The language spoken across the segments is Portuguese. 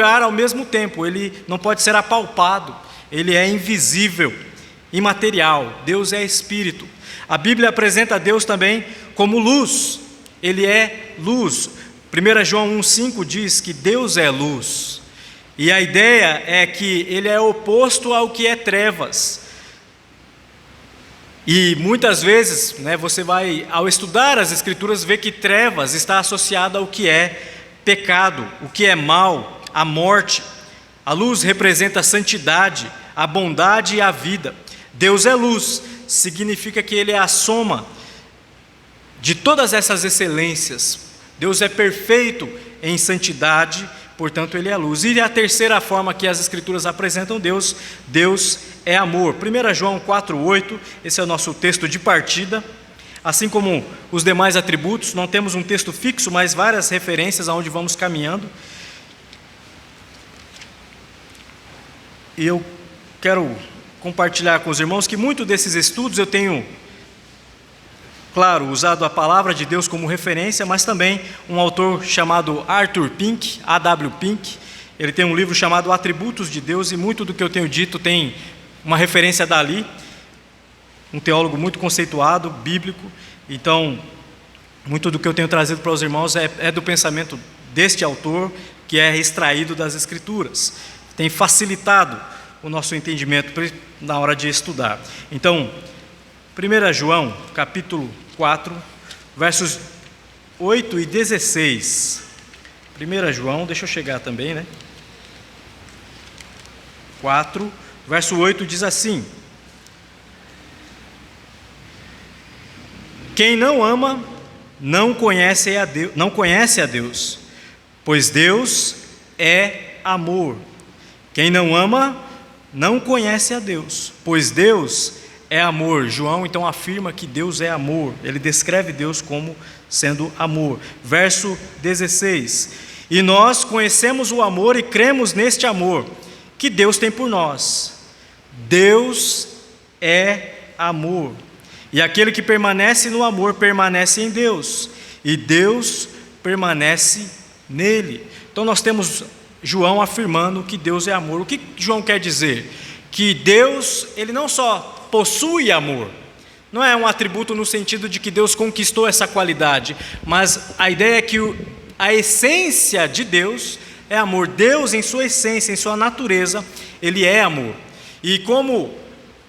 lugar ao mesmo tempo, ele não pode ser apalpado, ele é invisível, imaterial. Deus é espírito. A Bíblia apresenta Deus também como luz, ele é luz. 1 João 1,5 diz que Deus é luz, e a ideia é que ele é oposto ao que é trevas. E muitas vezes, você vai, ao estudar as Escrituras, ver que trevas está associada ao que é pecado, o que é mal, a morte. A luz representa a santidade, a bondade e a vida. Deus é luz, significa que ele é a soma de todas essas excelências. Deus é perfeito em santidade, portanto ele é a luz. E a terceira forma que as Escrituras apresentam Deus, Deus é amor. 1 João 4,8, esse é o nosso texto de partida. Assim como os demais atributos, não temos um texto fixo, mas várias referências aonde vamos caminhando. E eu quero compartilhar com os irmãos que muito desses estudos eu tenho, claro, usado a palavra de Deus como referência, mas também um autor chamado Arthur Pink, A.W. Pink, ele tem um livro chamado Atributos de Deus, e muito do que eu tenho dito tem uma referência dali, um teólogo muito conceituado, bíblico. Então, muito do que eu tenho trazido para os irmãos é do pensamento deste autor, que é extraído das Escrituras. Tem facilitado o nosso entendimento na hora de estudar. Então, 1 João, capítulo 4, versos 8 e 16. 1 João, deixa eu chegar também, 4, verso 8 diz assim: quem não ama, não conhece a Deus, pois Deus é amor. Quem não ama, não conhece a Deus, pois Deus é amor. João então afirma que Deus é amor, ele descreve Deus como sendo amor. Verso 16: e nós conhecemos o amor e cremos neste amor que Deus tem por nós. Deus é amor, e aquele que permanece no amor permanece em Deus, e Deus permanece nele. Então nós temos João afirmando que Deus é amor. O que João quer dizer? Que Deus, ele não só possui amor, não é um atributo no sentido de que Deus conquistou essa qualidade, mas a ideia é que a essência de Deus é amor. Deus, em sua essência, em sua natureza, ele é amor. E como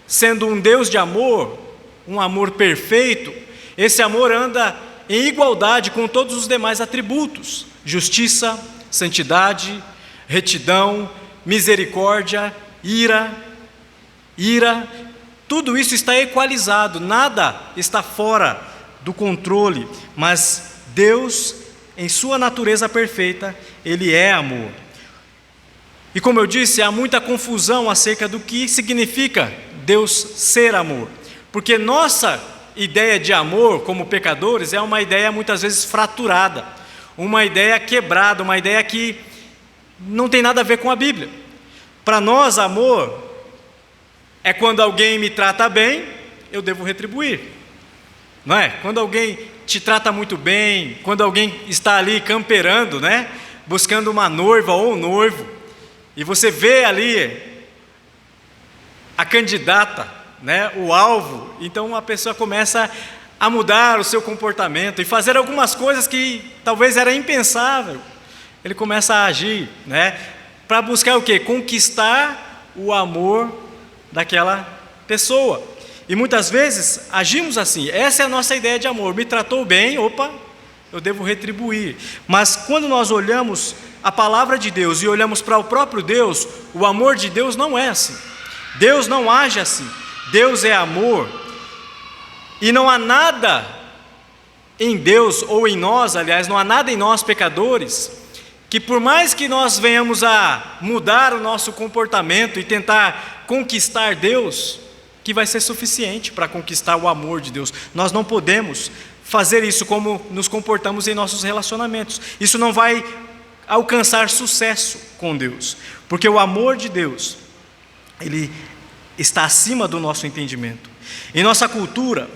sendo um Deus de amor, um amor perfeito, esse amor anda em igualdade com todos os demais atributos: justiça, santidade, retidão, misericórdia, ira, tudo isso está equalizado, nada está fora do controle, mas Deus, em sua natureza perfeita, ele é amor. E como eu disse, há muita confusão acerca do que significa Deus ser amor, porque nossa ideia de amor como pecadores é uma ideia muitas vezes fraturada, uma ideia quebrada, uma ideia que não tem nada a ver com a Bíblia. Para nós, amor é quando alguém me trata bem, eu devo retribuir, não é? Quando alguém te trata muito bem, quando alguém está ali camperando, buscando uma noiva ou um noivo, e você vê ali a candidata, o alvo, então a pessoa começa a mudar o seu comportamento e fazer algumas coisas que talvez era impensável. Ele começa a agir, para buscar o quê? Conquistar o amor daquela pessoa. E muitas vezes agimos assim. Essa é a nossa ideia de amor. Me tratou bem, eu devo retribuir. Mas quando nós olhamos a palavra de Deus e olhamos para o próprio Deus, o amor de Deus não é assim. Deus não age assim. Deus é amor. E não há nada em Deus, ou em nós, aliás, não há nada em nós pecadores, que por mais que nós venhamos a mudar o nosso comportamento e tentar conquistar Deus, que vai ser suficiente para conquistar o amor de Deus. Nós não podemos fazer isso como nos comportamos em nossos relacionamentos. Isso não vai alcançar sucesso com Deus, porque o amor de Deus, ele está acima do nosso entendimento. Em nossa cultura,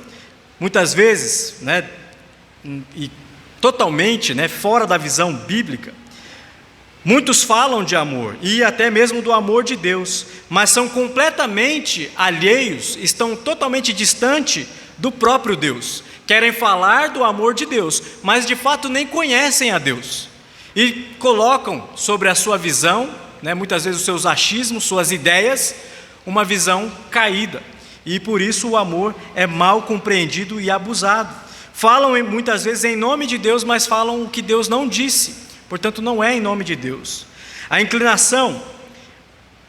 muitas vezes, e totalmente fora da visão bíblica, Muitos falam de amor e até mesmo do amor de Deus, mas são completamente alheios, estão totalmente distantes do próprio Deus. Querem falar do amor de Deus, mas de fato nem conhecem a Deus. E colocam sobre a sua visão, muitas vezes os seus achismos, suas ideias, uma visão caída. E por isso o amor é mal compreendido e abusado. Falam muitas vezes em nome de Deus, mas falam o que Deus não disse. Portanto, não é em nome de Deus. A inclinação,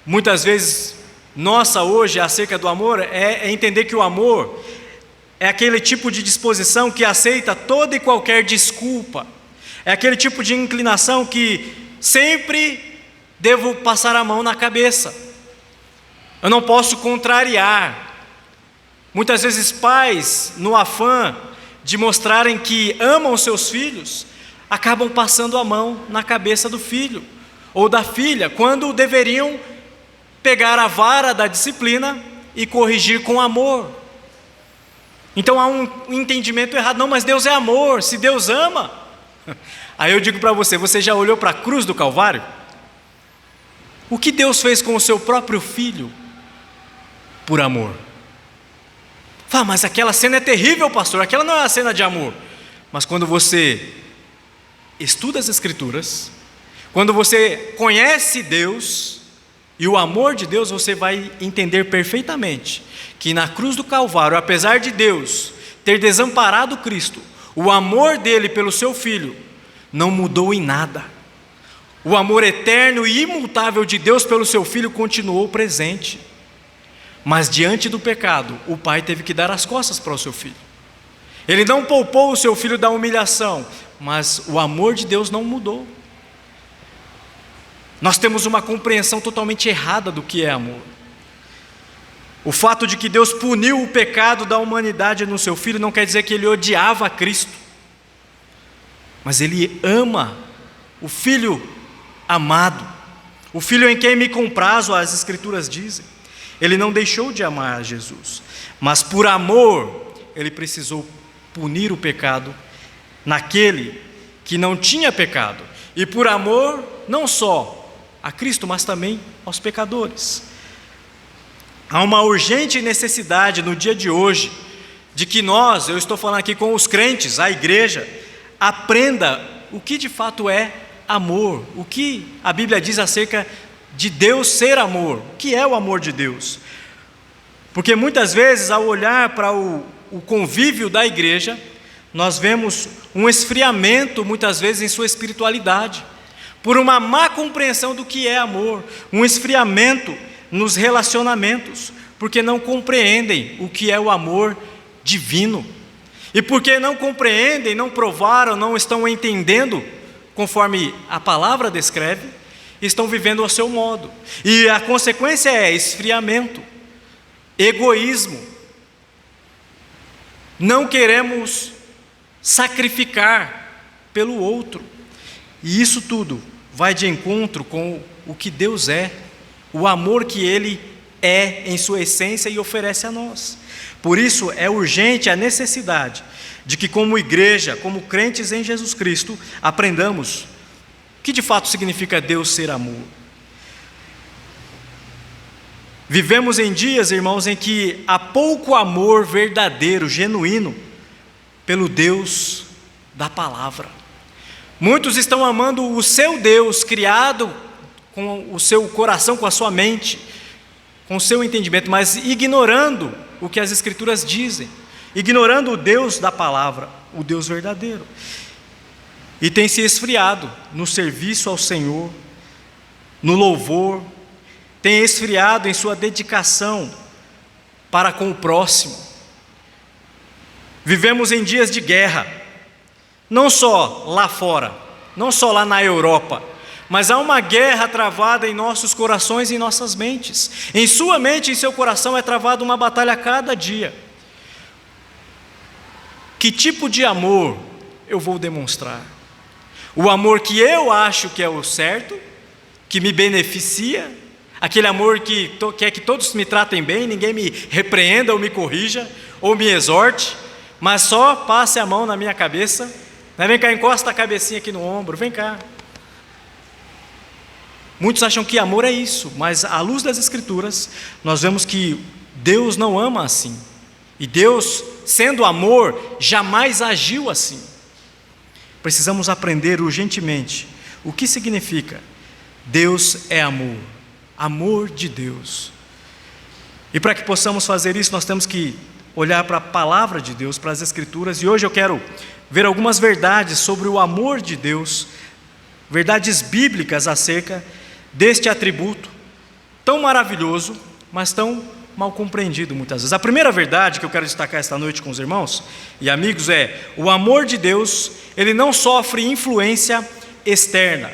muitas vezes, nossa hoje, acerca do amor, é entender que o amor é aquele tipo de disposição que aceita toda e qualquer desculpa. É aquele tipo de inclinação que sempre devo passar a mão na cabeça. Eu não posso contrariar. Muitas vezes pais, no afã de mostrarem que amam seus filhos, acabam passando a mão na cabeça do filho ou da filha, quando deveriam pegar a vara da disciplina e corrigir com amor. Então há um entendimento errado. Não, mas Deus é amor, se Deus ama. Aí eu digo para você, você já olhou para a cruz do Calvário? O que Deus fez com o seu próprio filho por amor? Fala, mas aquela cena é terrível, pastor, aquela não é uma cena de amor. Mas quando você estuda as Escrituras, quando você conhece Deus e o amor de Deus, você vai entender perfeitamente que na cruz do Calvário, apesar de Deus ter desamparado Cristo, o amor dele pelo seu Filho não mudou em nada. O amor eterno e imutável de Deus pelo seu Filho continuou presente. Mas diante do pecado, o Pai teve que dar as costas para o seu Filho. Ele não poupou o seu Filho da humilhação, mas o amor de Deus não mudou. Nós temos uma compreensão totalmente errada do que é amor. O fato de que Deus puniu o pecado da humanidade no seu Filho não quer dizer que Ele odiava Cristo, mas Ele ama o Filho amado, o Filho em quem me comprazo, as Escrituras dizem. Ele não deixou de amar Jesus, mas por amor Ele precisou punir o pecado naquele que não tinha pecado, e por amor não só a Cristo, mas também aos pecadores. Há uma urgente necessidade no dia de hoje de que nós, eu estou falando aqui com os crentes, a igreja, aprenda o que de fato é amor, o que a Bíblia diz acerca de Deus ser amor, o que é o amor de Deus. Porque muitas vezes, ao olhar para o convívio da igreja, nós vemos um esfriamento, muitas vezes, em sua espiritualidade, por uma má compreensão do que é amor, um esfriamento nos relacionamentos, porque não compreendem o que é o amor divino, e porque não compreendem, não provaram, não estão entendendo, conforme a palavra descreve, estão vivendo ao seu modo, e a consequência é esfriamento, egoísmo. Não queremos sacrificar pelo outro, e isso tudo vai de encontro com o que Deus é, o amor que Ele é em sua essência e oferece a nós. Por isso é urgente a necessidade de que, como igreja, como crentes em Jesus Cristo, aprendamos o que de fato significa Deus ser amor. Vivemos em dias, irmãos, em que há pouco amor verdadeiro, genuíno, pelo Deus da palavra. Muitos estão amando o seu Deus, criado com o seu coração, com a sua mente, com o seu entendimento, mas ignorando o que as Escrituras dizem, ignorando o Deus da palavra, o Deus verdadeiro. E tem se esfriado no serviço ao Senhor, no louvor, tem esfriado em sua dedicação para com o próximo. Vivemos em dias de guerra, não só lá fora, não só lá na Europa, mas há uma guerra travada em nossos corações e em nossas mentes. Em sua mente e em seu coração é travada uma batalha a cada dia. Que tipo de amor eu vou demonstrar? O amor que eu acho que é o certo, que me beneficia, aquele amor que quer que todos me tratem bem, ninguém me repreenda ou me corrija, ou me exorte, mas só passe a mão na minha cabeça, vem cá, encosta a cabecinha aqui no ombro, vem cá. Muitos acham que amor é isso, mas à luz das Escrituras, nós vemos que Deus não ama assim. E Deus, sendo amor, jamais agiu assim. Precisamos aprender urgentemente o que significa Deus é amor, amor de Deus. E para que possamos fazer isso, nós temos que olhar para a palavra de Deus, para as Escrituras. E hoje eu quero ver algumas verdades sobre o amor de Deus, verdades bíblicas acerca deste atributo tão maravilhoso, mas tão mal compreendido muitas vezes. A primeira verdade que eu quero destacar esta noite com os irmãos e amigos é: o amor de Deus, ele não sofre influência externa.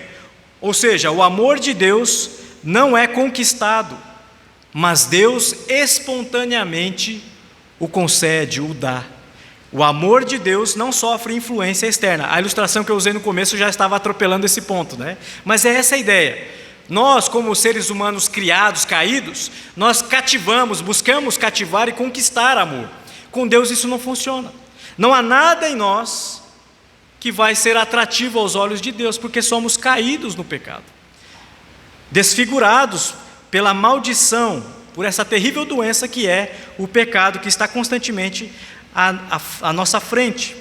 Ou seja, o amor de Deus não é conquistado, mas Deus espontaneamente o concede, o dá. O amor de Deus não sofre influência externa. A ilustração que eu usei no começo já estava atropelando esse ponto, né? Mas é essa a ideia. Nós, como seres humanos criados, caídos, nós cativamos, buscamos cativar e conquistar amor. Com Deus isso não funciona. Não há nada em nós que vai ser atrativo aos olhos de Deus, porque somos caídos no pecado, desfigurados pela maldição, por essa terrível doença que é o pecado, que está constantemente à nossa frente.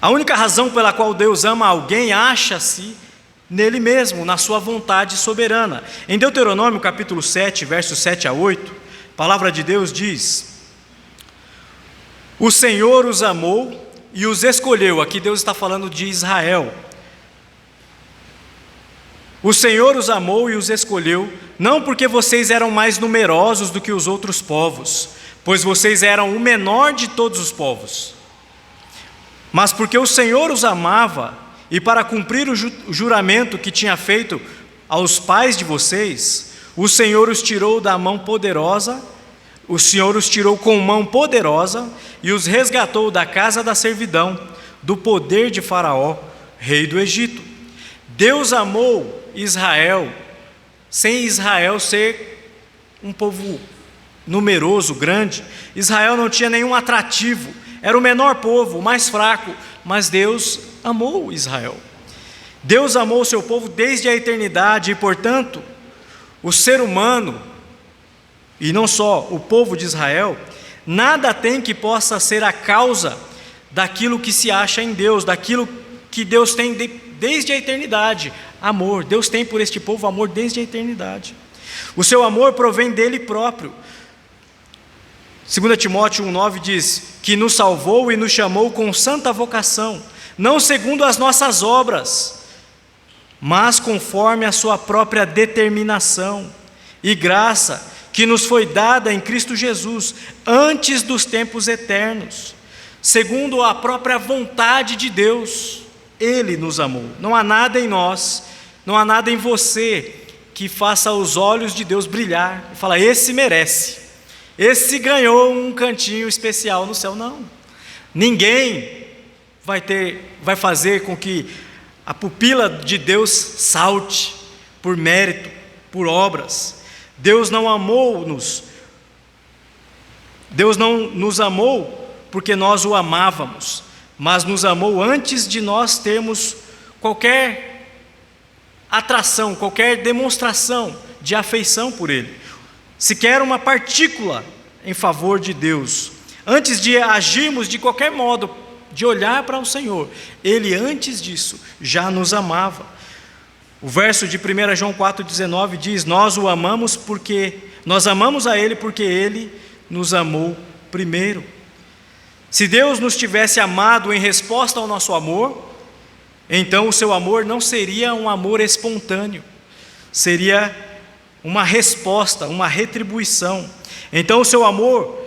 A única razão pela qual Deus ama alguém acha-se nele mesmo, na sua vontade soberana. Em Deuteronômio capítulo 7, versos 7 a 8, a palavra de Deus diz: o Senhor os amou e os escolheu. Aqui Deus está falando de Israel. O Senhor os amou e os escolheu, não porque vocês eram mais numerosos do que os outros povos, pois vocês eram o menor de todos os povos, mas porque o Senhor os amava, e para cumprir o juramento que tinha feito aos pais de vocês, o Senhor os tirou da mão poderosa, o Senhor os tirou com mão poderosa e os resgatou da casa da servidão, do poder de Faraó, rei do Egito. Deus amou Israel, sem Israel ser um povo numeroso, grande. Israel não tinha nenhum atrativo, era o menor povo, o mais fraco, mas Deus amou Israel. Deus amou o seu povo desde a eternidade e, portanto, o ser humano, e não só o povo de Israel, nada tem que possa ser a causa daquilo que se acha em Deus, daquilo que Deus tem desde a eternidade. Amor, Deus tem por este povo amor desde a eternidade. O seu amor provém dele próprio. 2 Timóteo 1,9 diz que nos salvou e nos chamou com santa vocação, não segundo as nossas obras, mas conforme a sua própria determinação e graça que nos foi dada em Cristo Jesus antes dos tempos eternos, segundo a própria vontade de Deus. Ele nos amou. Não há nada em nós, não há nada em você que faça os olhos de Deus brilhar e falar: esse merece, esse ganhou um cantinho especial no céu. Não, ninguém vai fazer com que a pupila de Deus salte por mérito, por obras. Deus não nos amou porque nós o amávamos, mas nos amou antes de nós termos qualquer atração, qualquer demonstração de afeição por Ele, sequer uma partícula em favor de Deus. Antes de agirmos de qualquer modo, de olhar para o Senhor, Ele antes disso já nos amava. O verso de 1 João 4,19 diz: nós amamos a Ele porque Ele nos amou primeiro. Se Deus nos tivesse amado em resposta ao nosso amor, então o seu amor não seria um amor espontâneo, seria uma resposta, uma retribuição. Então o seu amor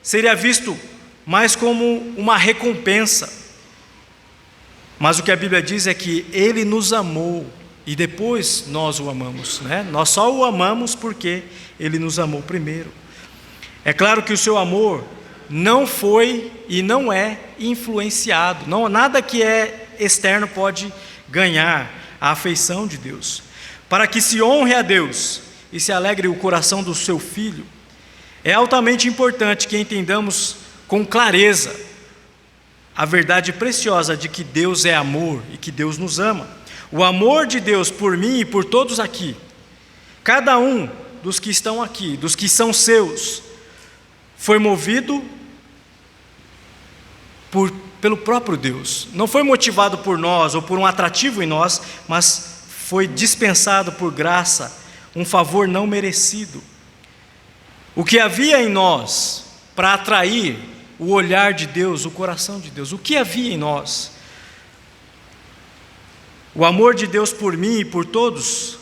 seria visto mais como uma recompensa. Mas o que a Bíblia diz é que Ele nos amou e depois nós o amamos, né? Nós só o amamos porque Ele nos amou primeiro. É claro que o seu amor não foi e não é influenciado, nada que é externo pode ganhar a afeição de Deus. Para que se honre a Deus e se alegre o coração do seu Filho, é altamente importante que entendamos com clareza a verdade preciosa de que Deus é amor e que Deus nos ama. O amor de Deus por mim e por todos aqui, cada um dos que estão aqui, dos que são seus, foi movido pelo próprio Deus. Não foi motivado por nós ou por um atrativo em nós, mas foi dispensado por graça, um favor não merecido. O que havia em nós para atrair o olhar de Deus, o coração de Deus, o que havia em nós? O amor de Deus por mim e por todos,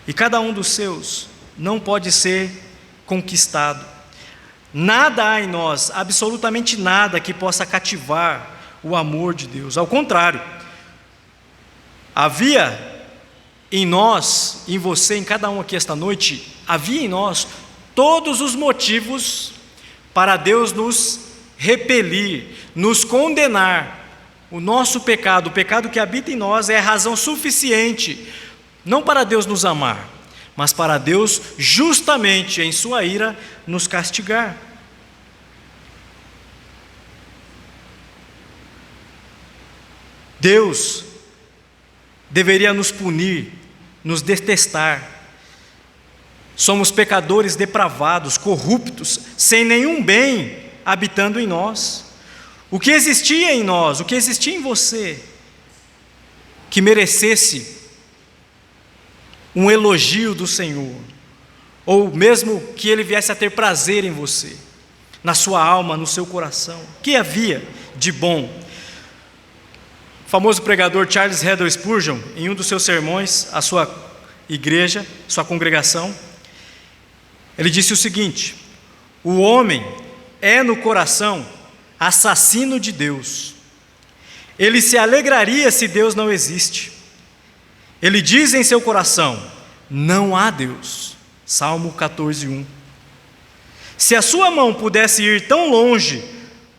e cada um dos seus, não pode ser conquistado. Nada há em nós, absolutamente nada, que possa cativar o amor de Deus. Ao contrário, havia em nós, em você, em cada um aqui esta noite, havia em nós todos os motivos para Deus nos repelir, nos condenar. O nosso pecado, o pecado que habita em nós, é razão suficiente, não para Deus nos amar, mas para Deus, justamente em sua ira, nos castigar. Deus deveria nos punir, nos detestar. Somos pecadores depravados, corruptos, sem nenhum bem habitando em nós. O que existia em nós, o que existia em você, que merecesse um elogio do Senhor, ou mesmo que Ele viesse a ter prazer em você, na sua alma, no seu coração, o que havia de bom? O famoso pregador Charles Haddon Spurgeon, em um dos seus sermões, à sua igreja, sua congregação, ele disse o seguinte: o homem é no coração assassino de Deus. Ele se alegraria se Deus não existe. Ele diz em seu coração: não há Deus. Salmo 14:1. Se a sua mão pudesse ir tão longe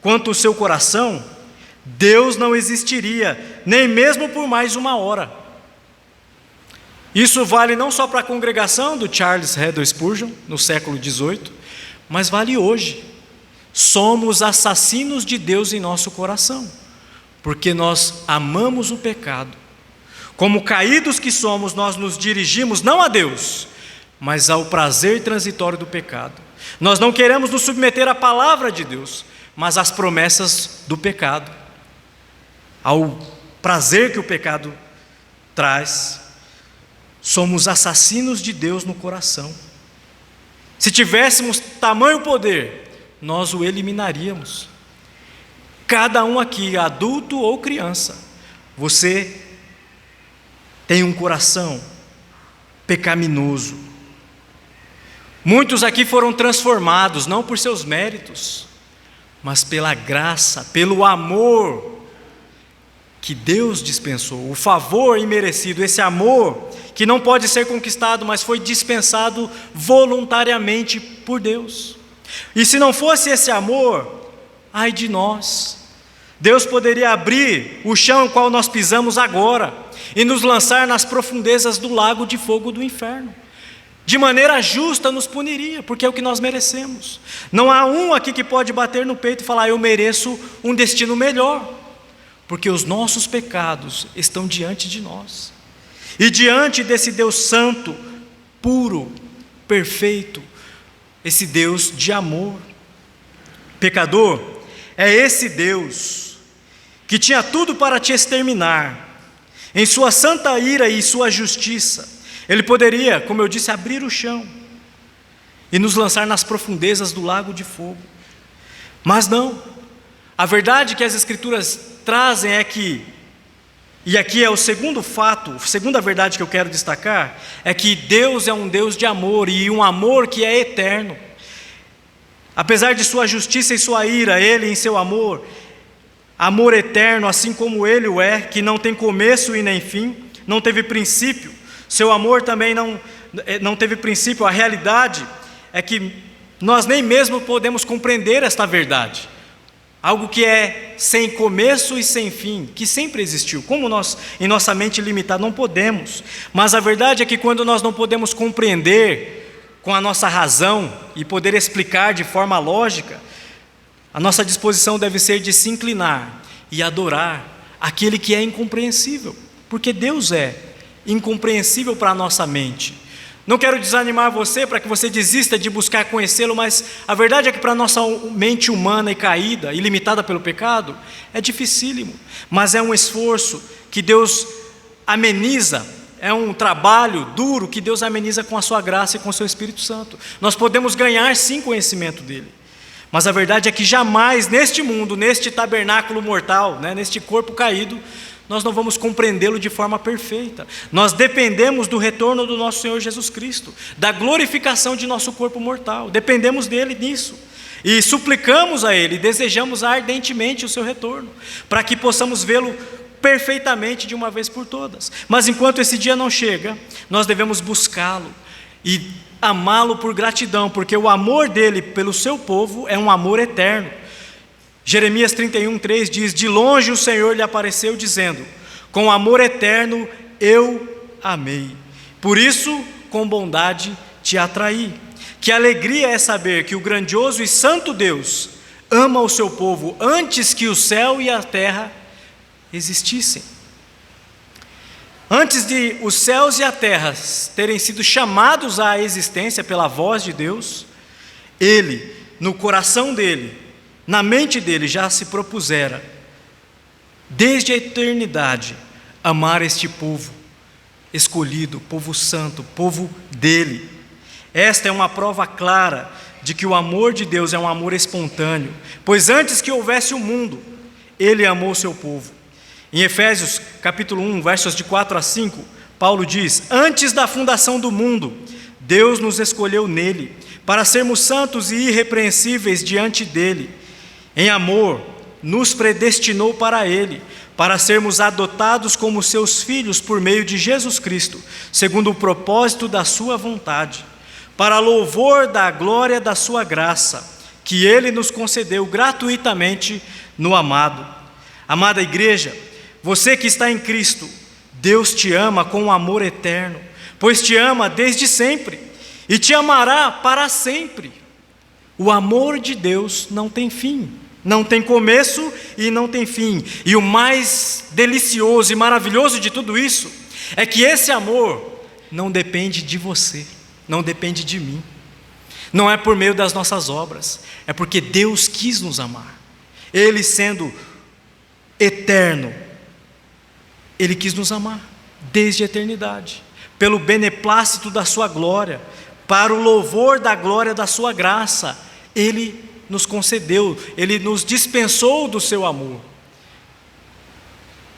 quanto o seu coração, Deus não existiria, nem mesmo por mais uma hora. Isso vale não só para a congregação do Charles Haddon Spurgeon, no século XVIII, mas vale hoje. Somos assassinos de Deus em nosso coração, porque nós amamos o pecado. Como caídos que somos, nós nos dirigimos não a Deus, mas ao prazer transitório do pecado. Nós não queremos nos submeter à palavra de Deus, mas às promessas do pecado, ao prazer que o pecado traz. Somos assassinos de Deus no coração. Se tivéssemos tamanho poder, nós o eliminaríamos. Cada um aqui, adulto ou criança, você tem um coração pecaminoso. Muitos aqui foram transformados, não por seus méritos, mas pela graça, pelo amor que Deus dispensou, o favor imerecido, esse amor que não pode ser conquistado, mas foi dispensado voluntariamente por Deus. E se não fosse esse amor, ai de nós. Deus poderia abrir o chão em qual nós pisamos agora e nos lançar nas profundezas do lago de fogo do inferno. De maneira justa nos puniria, porque é o que nós merecemos. Não há um aqui que pode bater no peito e falar: eu mereço um destino melhor, porque os nossos pecados estão diante de nós. E diante desse Deus santo, puro, perfeito, esse Deus de amor. Pecador, é esse Deus que tinha tudo para te exterminar. Em sua santa ira e sua justiça, Ele poderia, como eu disse, abrir o chão e nos lançar nas profundezas do lago de fogo. Mas não. A verdade que as Escrituras trazem é que, e aqui é o segundo fato, a segunda verdade que eu quero destacar, é que Deus é um Deus de amor, e um amor que é eterno. Apesar de sua justiça e sua ira, Ele em seu amor eterno, assim como Ele o é, que não tem começo e nem fim, não teve princípio. Seu amor também não teve princípio. A realidade é que nós nem mesmo podemos compreender esta verdade. Algo que é sem começo e sem fim, que sempre existiu. Como nós, em nossa mente limitada, não podemos. Mas a verdade é que quando nós não podemos compreender com a nossa razão e poder explicar de forma lógica, a nossa disposição deve ser de se inclinar e adorar aquele que é incompreensível, porque Deus é incompreensível para a nossa mente. Não quero desanimar você para que você desista de buscar conhecê-lo, mas a verdade é que para a nossa mente humana e caída, e limitada pelo pecado, é dificílimo, mas é um esforço que Deus ameniza, é um trabalho duro que Deus ameniza com a sua graça e com o seu Espírito Santo. Nós podemos ganhar sim conhecimento dele, mas a verdade é que jamais neste mundo, neste tabernáculo mortal, neste corpo caído, nós não vamos compreendê-lo de forma perfeita. Nós dependemos do retorno do nosso Senhor Jesus Cristo, da glorificação de nosso corpo mortal, dependemos dele nisso, e suplicamos a ele, desejamos ardentemente o seu retorno, para que possamos vê-lo perfeitamente de uma vez por todas. Mas enquanto esse dia não chega, nós devemos buscá-lo e amá-lo por gratidão, porque o amor dele pelo seu povo é um amor eterno. Jeremias 31:3 diz: de longe o Senhor lhe apareceu dizendo, com amor eterno eu amei, por isso com bondade te atraí. Que alegria é saber que o grandioso e santo Deus ama o seu povo antes que o céu e a terra existissem. Antes de os céus e a terra terem sido chamados à existência pela voz de Deus, ele, no coração dele, na mente dele, já se propusera, desde a eternidade, amar este povo escolhido, povo santo, povo dele. Esta é uma prova clara de que o amor de Deus é um amor espontâneo, pois antes que houvesse o mundo, ele amou o seu povo. Em Efésios capítulo 1, versos de 4 a 5, Paulo diz: antes da fundação do mundo, Deus nos escolheu nele, para sermos santos e irrepreensíveis diante dele. Em amor, nos predestinou para ele, para sermos adotados como seus filhos por meio de Jesus Cristo, segundo o propósito da sua vontade, para louvor da glória da sua graça, que ele nos concedeu gratuitamente no amado. Amada igreja, você que está em Cristo, Deus te ama com um amor eterno, pois te ama desde sempre e te amará para sempre. O amor de Deus não tem fim, não tem começo e não tem fim. E o mais delicioso e maravilhoso de tudo isso é que esse amor não depende de você, não depende de mim, não é por meio das nossas obras, é porque Deus quis nos amar. Ele, sendo eterno, Ele quis nos amar desde a eternidade, pelo beneplácito da sua glória, para o louvor da glória da sua graça. Ele nos concedeu, Ele nos dispensou do seu amor.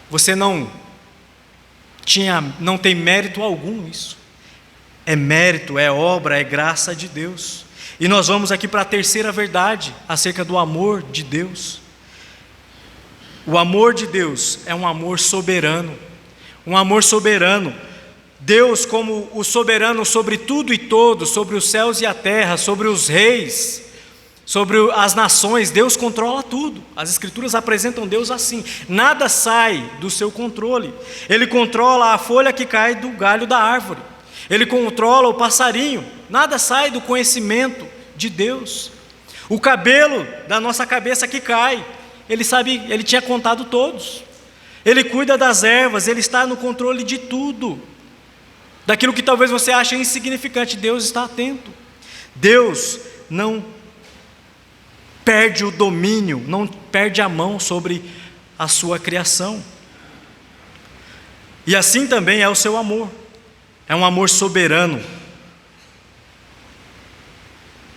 Você não tem mérito algum isso. É mérito, é obra, é graça de Deus. E nós vamos aqui para a terceira verdade acerca do amor de Deus. O amor de Deus é um amor soberano, um amor soberano. Deus, como o soberano sobre tudo e todos, sobre os céus e a terra, sobre os reis, sobre as nações, Deus controla tudo. As Escrituras apresentam Deus assim: nada sai do seu controle. Ele controla a folha que cai do galho da árvore, Ele controla o passarinho, nada sai do conhecimento de Deus. O cabelo da nossa cabeça que cai, Ele sabe, Ele tinha contado todos. Ele cuida das ervas, Ele está no controle de tudo. Daquilo que talvez você ache insignificante, Deus está atento. Deus não perde o domínio, não perde a mão sobre a sua criação. E assim também é o seu amor. É um amor soberano.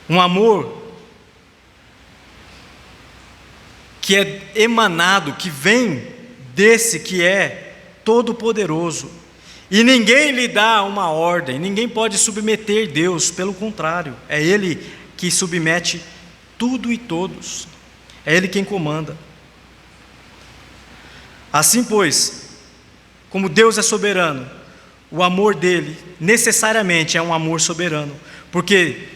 Um amor que é emanado, que vem desse que é todo-poderoso. E ninguém lhe dá uma ordem, ninguém pode submeter Deus, pelo contrário, é Ele que submete tudo e todos, é Ele quem comanda. Assim, pois, como Deus é soberano, o amor dele necessariamente é um amor soberano, porque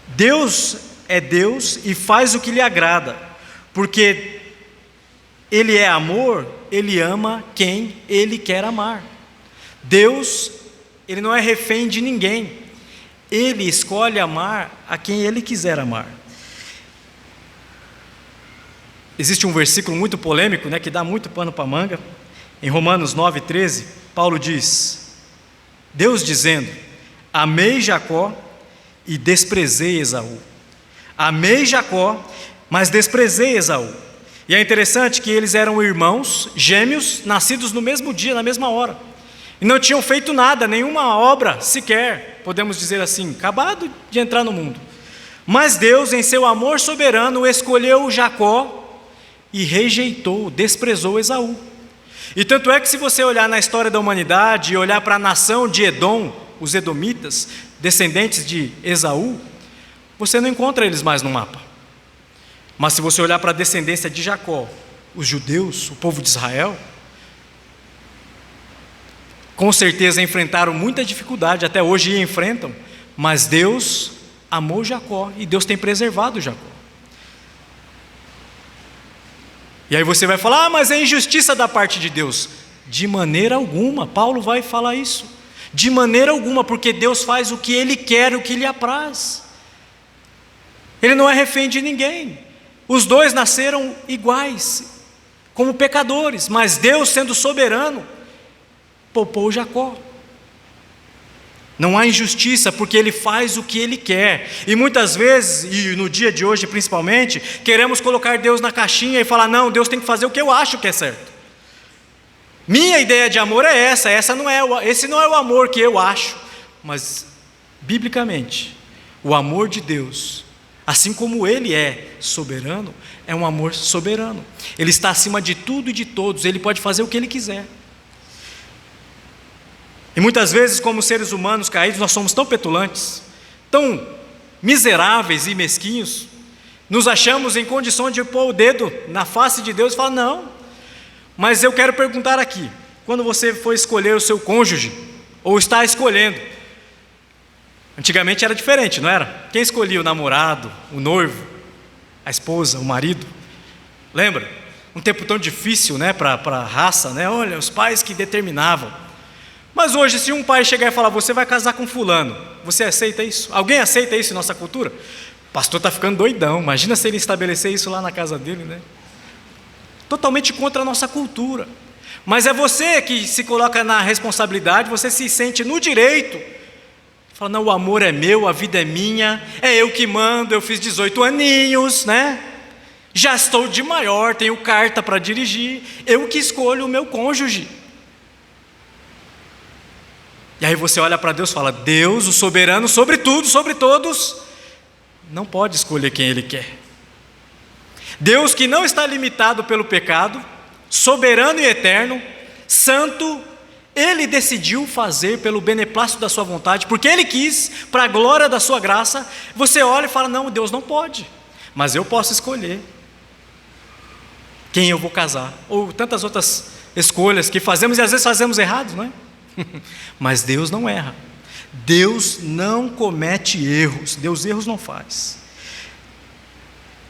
Deus é Deus e faz o que lhe agrada, porque Ele é amor, Ele ama quem Ele quer amar. Deus, Ele não é refém de ninguém, Ele escolhe amar a quem Ele quiser amar. Existe um versículo muito polêmico, que dá muito pano para manga, Em Romanos 9,13, Paulo diz: Deus dizendo: amei Jacó e desprezei Esaú. Amei Jacó, mas desprezei Esaú. E é interessante que eles eram irmãos gêmeos, nascidos no mesmo dia, na mesma hora, e não tinham feito nada, nenhuma obra sequer, podemos dizer assim, acabado de entrar no mundo. Mas Deus, em seu amor soberano, escolheu Jacó e rejeitou, desprezou Esaú. E tanto é que, se você olhar na história da humanidade e olhar para a nação de Edom, os edomitas, descendentes de Esaú, você não encontra eles mais no mapa. Mas se você olhar para a descendência de Jacó, os judeus, o povo de Israel, com certeza enfrentaram muita dificuldade, até hoje enfrentam, mas Deus amou Jacó e Deus tem preservado Jacó. E aí você vai falar: mas é injustiça da parte de Deus. De maneira alguma, Paulo vai falar isso. De maneira alguma, porque Deus faz o que Ele quer, o que lhe apraz. Ele não é refém de ninguém. Os dois nasceram iguais, como pecadores, mas Deus, sendo soberano, poupou Jacó. Não há injustiça, porque Ele faz o que Ele quer. E muitas vezes, e no dia de hoje principalmente, queremos colocar Deus na caixinha e falar: não, Deus tem que fazer o que eu acho que é certo. Minha ideia de amor é essa, esse não é o amor que eu acho. Mas, biblicamente, o amor de Deus, assim como Ele é soberano, é um amor soberano. Ele está acima de tudo e de todos, Ele pode fazer o que Ele quiser. E muitas vezes, como seres humanos caídos, nós somos tão petulantes, tão miseráveis e mesquinhos, nos achamos em condição de pôr o dedo na face de Deus e falar: não. Mas eu quero perguntar aqui, quando você for escolher o seu cônjuge, ou está escolhendo, antigamente era diferente, não era? Quem escolhia o namorado, o noivo, a esposa, o marido? Lembra? Um tempo tão difícil, né, para a raça, né? Olha, os pais que determinavam. Mas hoje, se um pai chegar e falar: você vai casar com fulano, você aceita isso? Alguém aceita isso em nossa cultura? O pastor está ficando doidão, imagina se ele estabelecer isso lá na casa dele, né? Totalmente contra a nossa cultura. Mas é você que se coloca na responsabilidade, você se sente no direito. Fala: não, o amor é meu, a vida é minha, é eu que mando, eu fiz 18 aninhos, né? Já estou de maior, tenho carta para dirigir, eu que escolho o meu cônjuge. E aí você olha para Deus e fala: Deus, o soberano sobre tudo, sobre todos, não pode escolher quem Ele quer. Deus, que não está limitado pelo pecado, soberano e eterno, santo, Ele decidiu fazer pelo beneplácito da sua vontade, porque Ele quis, para a glória da sua graça. Você olha e fala: não, Deus não pode, mas eu posso escolher quem eu vou casar, ou tantas outras escolhas que fazemos, e às vezes fazemos errados, não é? Mas Deus não erra, Deus não comete erros, Deus erros não faz.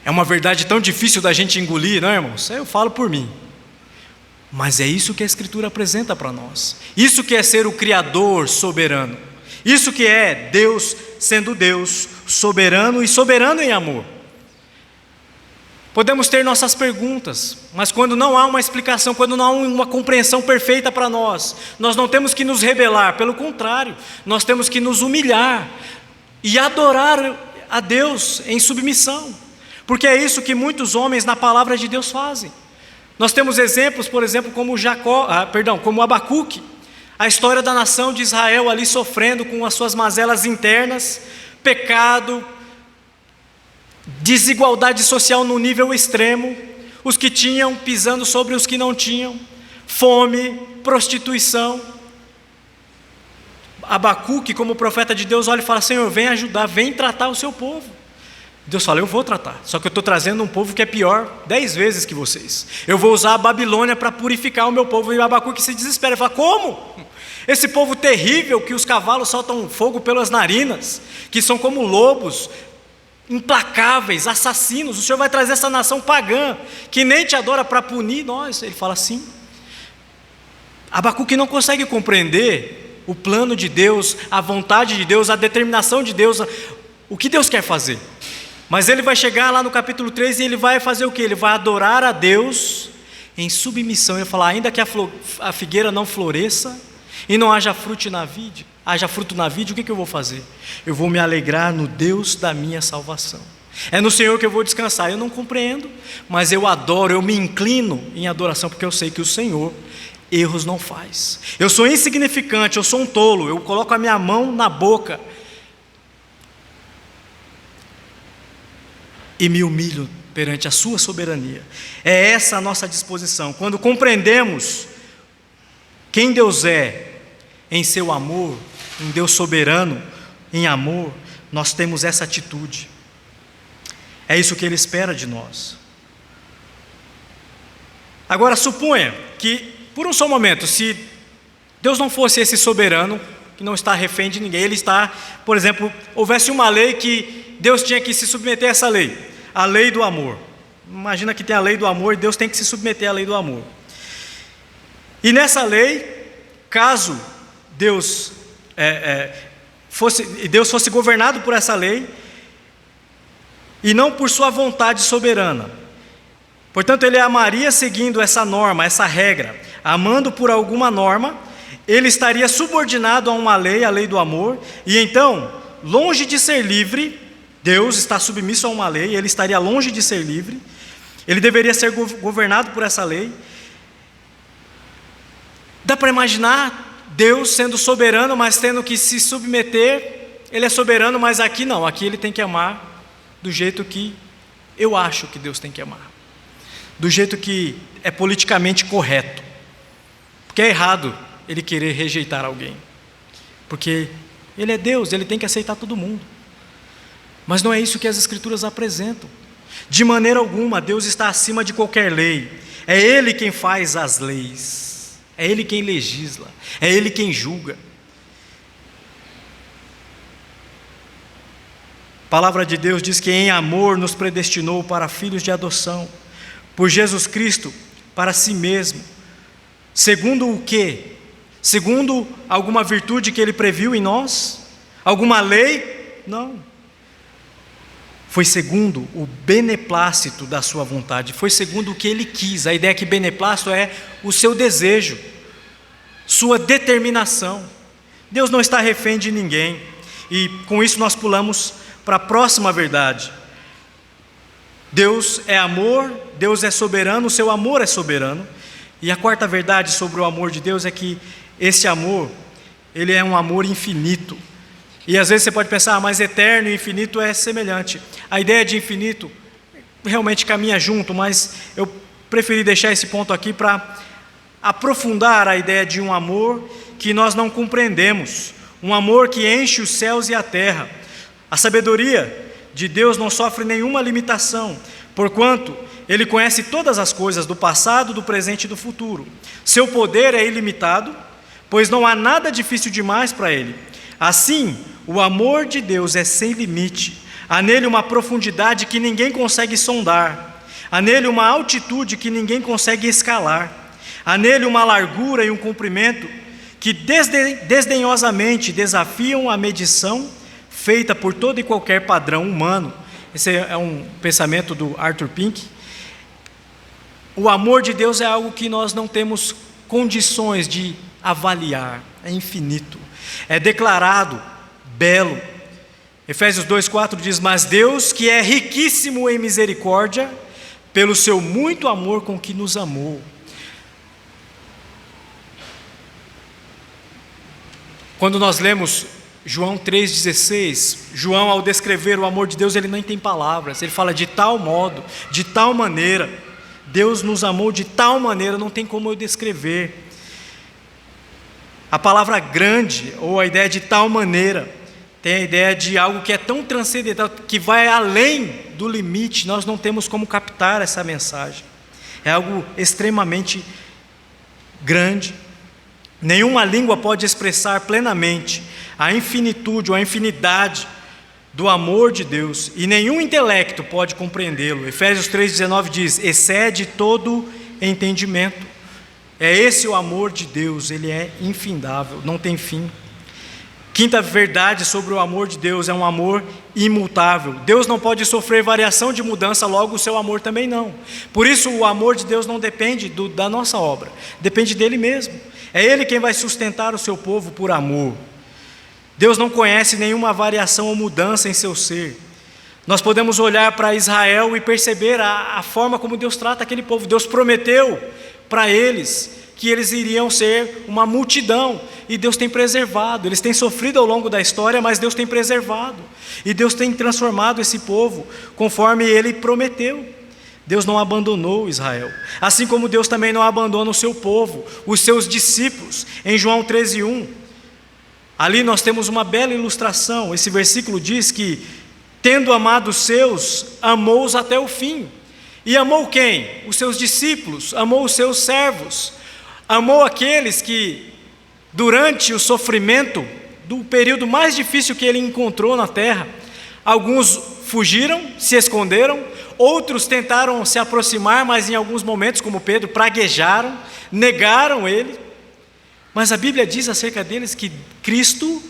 É uma verdade tão difícil da gente engolir, não é, irmãos? Eu falo por mim, mas é isso que a Escritura apresenta para nós. Isso que é ser o Criador soberano, isso que é Deus sendo Deus soberano e soberano em amor. Podemos ter nossas perguntas, mas quando não há uma explicação, quando não há uma compreensão perfeita para nós, nós não temos que nos rebelar, pelo contrário, nós temos que nos humilhar e adorar a Deus em submissão, porque é isso que muitos homens na palavra de Deus fazem. Nós temos exemplos, por exemplo, como Abacuque, a história da nação de Israel ali sofrendo com as suas mazelas internas, pecado, desigualdade social no nível extremo, os que tinham pisando sobre os que não tinham, fome, prostituição. Abacuque, como profeta de Deus, olha e fala: Senhor, vem ajudar, vem tratar o seu povo. Deus fala: eu vou tratar, só que eu estou trazendo um povo que é pior 10 vezes que vocês. Eu vou usar a Babilônia para purificar o meu povo. E Abacuque se desespera e fala: como? Esse povo terrível, que os cavalos soltam fogo pelas narinas, que são como lobos, implacáveis, assassinos, o Senhor vai trazer essa nação pagã, que nem te adora, para punir nós? Ele fala assim. Abacuque não consegue compreender o plano de Deus, a vontade de Deus, a determinação de Deus, o que Deus quer fazer. Mas ele vai chegar lá no capítulo 3 e ele vai fazer o que? Ele vai adorar a Deus em submissão. Ele fala: ainda que a figueira não floresça e não haja fruto na vide, o que eu vou fazer? Eu vou me alegrar no Deus da minha salvação. É no Senhor que eu vou descansar. Eu não compreendo, mas eu adoro, eu me inclino em adoração, porque eu sei que o Senhor erros não faz. Eu sou insignificante, eu sou um tolo, eu coloco a minha mão na boca e me humilho perante a sua soberania. É essa a nossa disposição. Quando compreendemos quem Deus é em seu amor, em Deus soberano, em amor, nós temos essa atitude. É isso que Ele espera de nós. Agora, suponha que, por um só momento, se Deus não fosse esse soberano, que não está refém de ninguém, Ele está, por exemplo, houvesse uma lei que Deus tinha que se submeter a essa lei, a lei do amor. Imagina que tem a lei do amor e Deus tem que se submeter à lei do amor. E nessa lei, caso Deus fosse governado por essa lei, e não por sua vontade soberana, portanto, Ele amaria seguindo essa norma, essa regra, amando por alguma norma, Ele estaria subordinado a uma lei, a lei do amor, e então, longe de ser livre, Deus está submisso a uma lei, Ele estaria longe de ser livre, Ele deveria ser governado por essa lei. Dá para imaginar Deus sendo soberano, mas tendo que se submeter? Ele é soberano, mas aqui não, aqui Ele tem que amar do jeito que eu acho que Deus tem que amar, do jeito que é politicamente correto, porque é errado Ele querer rejeitar alguém, porque Ele é Deus, Ele tem que aceitar todo mundo, mas não é isso que as Escrituras apresentam. De maneira alguma, Deus está acima de qualquer lei, é Ele quem faz as leis, é Ele quem legisla, é Ele quem julga. A palavra de Deus diz que em amor nos predestinou para filhos de adoção, por Jesus Cristo, para si mesmo. Segundo o quê? Segundo alguma virtude que Ele previu em nós? Alguma lei? Não. Foi segundo o beneplácito da sua vontade, foi segundo o que Ele quis. A ideia que beneplácito é o seu desejo, sua determinação. Deus não está refém de ninguém, e com isso nós pulamos para a próxima verdade. Deus é amor, Deus é soberano, o seu amor é soberano. E a quarta verdade sobre o amor de Deus é que esse amor, ele é um amor infinito. E às vezes você pode pensar, mas eterno e infinito é semelhante. A ideia de infinito realmente caminha junto, mas eu preferi deixar esse ponto aqui para aprofundar a ideia de um amor que nós não compreendemos, um amor que enche os céus e a terra. A sabedoria de Deus não sofre nenhuma limitação, porquanto Ele conhece todas as coisas do passado, do presente e do futuro. Seu poder é ilimitado, pois não há nada difícil demais para Ele. Assim, o amor de Deus é sem limite. Há nele uma profundidade que ninguém consegue sondar. Há nele uma altitude que ninguém consegue escalar. Há nele uma largura e um comprimento que desdenhosamente desafiam a medição feita por todo e qualquer padrão humano. Esse é um pensamento do Arthur Pink. O amor de Deus é algo que nós não temos condições de avaliar, é infinito, é declarado belo. Efésios 2,4 diz: mas Deus, que é riquíssimo em misericórdia, pelo seu muito amor com que nos amou. Quando nós lemos João 3,16, João, ao descrever o amor de Deus, ele nem tem palavras, ele fala de tal modo, de tal maneira, Deus nos amou de tal maneira, não tem como eu descrever. A palavra grande, ou a ideia de tal maneira, tem a ideia de algo que é tão transcendental, que vai além do limite, nós não temos como captar essa mensagem, é algo extremamente grande. Nenhuma língua pode expressar plenamente a infinitude ou a infinidade do amor de Deus, e nenhum intelecto pode compreendê-lo. Efésios 3,19 diz: excede todo entendimento. É esse o amor de Deus, ele é infindável, não tem fim. Quinta verdade sobre o amor de Deus: é um amor imutável. Deus não pode sofrer variação de mudança, logo o seu amor também não. Por isso o amor de Deus não depende da nossa obra, depende dele mesmo. É ele quem vai sustentar o seu povo por amor. Deus não conhece nenhuma variação ou mudança em seu ser. Nós podemos olhar para Israel e perceber a forma como Deus trata aquele povo. Deus prometeu para eles que eles iriam ser uma multidão, e Deus tem preservado. Eles têm sofrido ao longo da história, mas Deus tem preservado, e Deus tem transformado esse povo conforme Ele prometeu. Deus não abandonou Israel, assim como Deus também não abandona o seu povo, os seus discípulos. Em João 13:1, ali nós temos uma bela ilustração. Esse versículo diz que, tendo amado os seus, amou-os até o fim. E amou quem? Os seus discípulos, amou os seus servos, amou aqueles que, durante o sofrimento do período mais difícil que ele encontrou na terra, alguns fugiram, se esconderam, outros tentaram se aproximar, mas em alguns momentos, como Pedro, praguejaram, negaram ele. Mas a Bíblia diz acerca deles que Cristo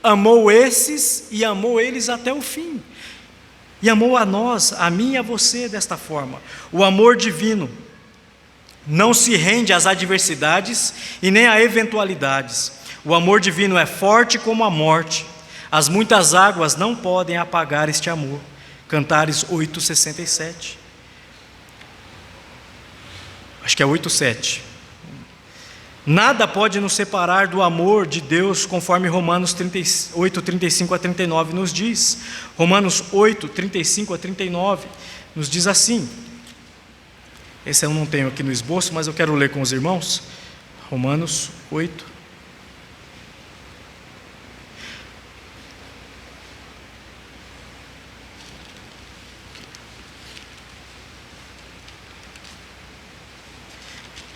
amou esses e amou eles até o fim. E amou a nós, a mim e a você desta forma. O amor divino não se rende às adversidades e nem a eventualidades. O amor divino é forte como a morte. As muitas águas não podem apagar este amor. Cantares 8:67. Acho que é 8:7. Nada pode nos separar do amor de Deus, conforme Romanos 8:35-39 nos diz. Romanos 8:35-39 nos diz assim. Esse eu não tenho aqui no esboço, mas eu quero ler com os irmãos. Romanos 8.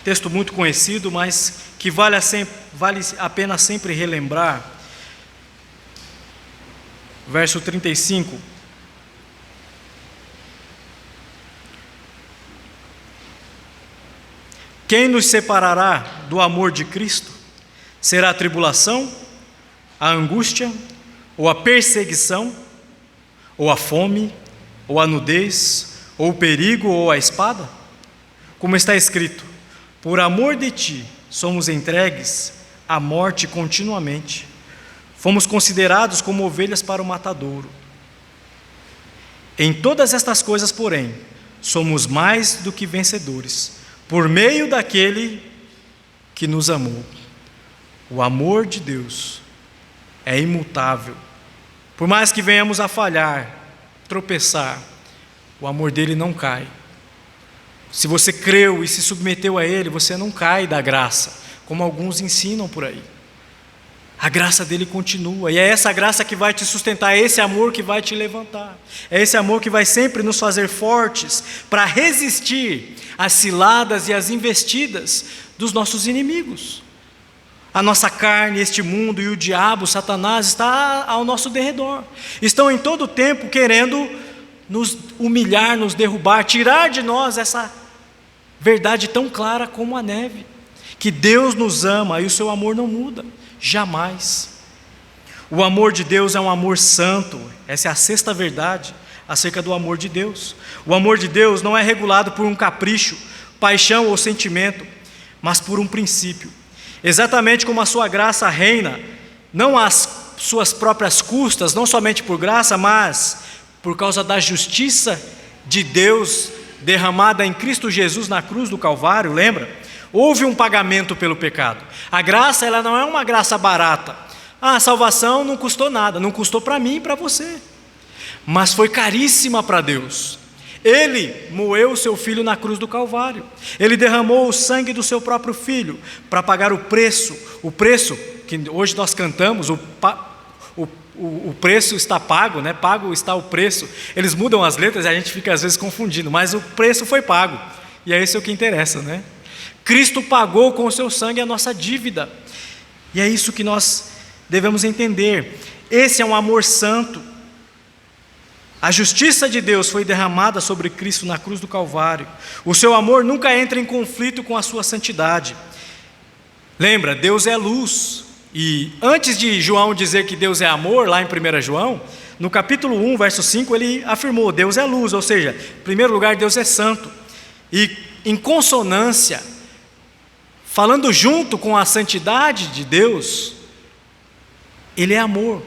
Texto muito conhecido, mas que vale a pena sempre relembrar. Verso 35. Quem nos separará do amor de Cristo? Será a tribulação, a angústia, ou a perseguição, ou a fome, ou a nudez, ou o perigo, ou a espada? Como está escrito: por amor de ti somos entregues à morte continuamente. Fomos considerados como ovelhas para o matadouro. Em todas estas coisas, porém, somos mais do que vencedores, por meio daquele que nos amou. O amor de Deus é imutável. Por mais que venhamos a falhar, tropeçar, o amor dele não cai. Se você creu e se submeteu a ele, você não cai da graça, como alguns ensinam por aí. A graça dele continua, e é essa graça que vai te sustentar, é esse amor que vai te levantar, é esse amor que vai sempre nos fazer fortes para resistir às ciladas e às investidas dos nossos inimigos. A nossa carne, este mundo e o diabo, Satanás, está ao nosso derredor. Estão em todo o tempo querendo nos humilhar, nos derrubar, tirar de nós essa verdade tão clara como a neve, que Deus nos ama e o seu amor não muda, jamais. O amor de Deus é um amor santo. Essa é a sexta verdade acerca do amor de Deus. O amor de Deus não é regulado por um capricho, paixão ou sentimento, mas por um princípio. Exatamente como a sua graça reina, não às suas próprias custas, não somente por graça, mas por causa da justiça de Deus derramada em Cristo Jesus na cruz do Calvário, lembra? Houve um pagamento pelo pecado. A graça, ela não é uma graça barata. A salvação não custou nada, não custou para mim e para você, mas foi caríssima para Deus. Ele moeu o seu filho na cruz do Calvário. Ele derramou o sangue do seu próprio filho para pagar o preço que hoje nós cantamos, o preço está pago, né? Pago está o preço. Eles mudam as letras e a gente fica às vezes confundindo, mas o preço foi pago, e é isso o que interessa, né? Cristo pagou com o seu sangue a nossa dívida, e é isso que nós devemos entender. Esse é um amor santo. A justiça de Deus foi derramada sobre Cristo na cruz do Calvário. O seu amor nunca entra em conflito com a sua santidade. Lembra, Deus é luz, E antes de João dizer que Deus é amor, lá em 1 João, no capítulo 1, verso 5, ele afirmou: Deus é luz, ou seja, em primeiro lugar, Deus é santo. E em consonância, falando junto com a santidade de Deus, Ele é amor.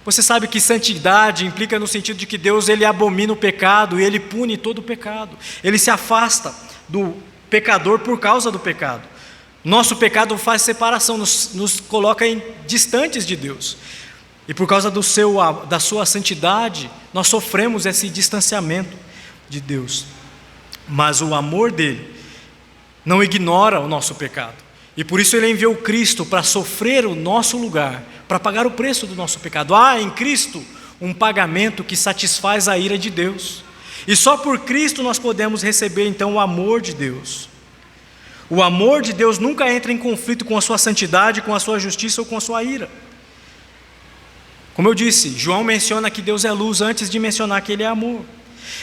Você sabe que santidade implica no sentido de que Deus, Ele abomina o pecado e Ele pune todo o pecado. Ele se afasta do pecador por causa do pecado. Nosso pecado faz separação, nos coloca distantes de Deus. E por causa da sua santidade, nós sofremos esse distanciamento de Deus. Mas o amor dele não ignora o nosso pecado. E por isso ele enviou Cristo para sofrer o nosso lugar, para pagar o preço do nosso pecado. Há em Cristo um pagamento que satisfaz a ira de Deus. E só por Cristo nós podemos receber então o amor de Deus. O amor de Deus nunca entra em conflito com a sua santidade, com a sua justiça ou com a sua ira. Como eu disse, João menciona que Deus é luz antes de mencionar que Ele é amor.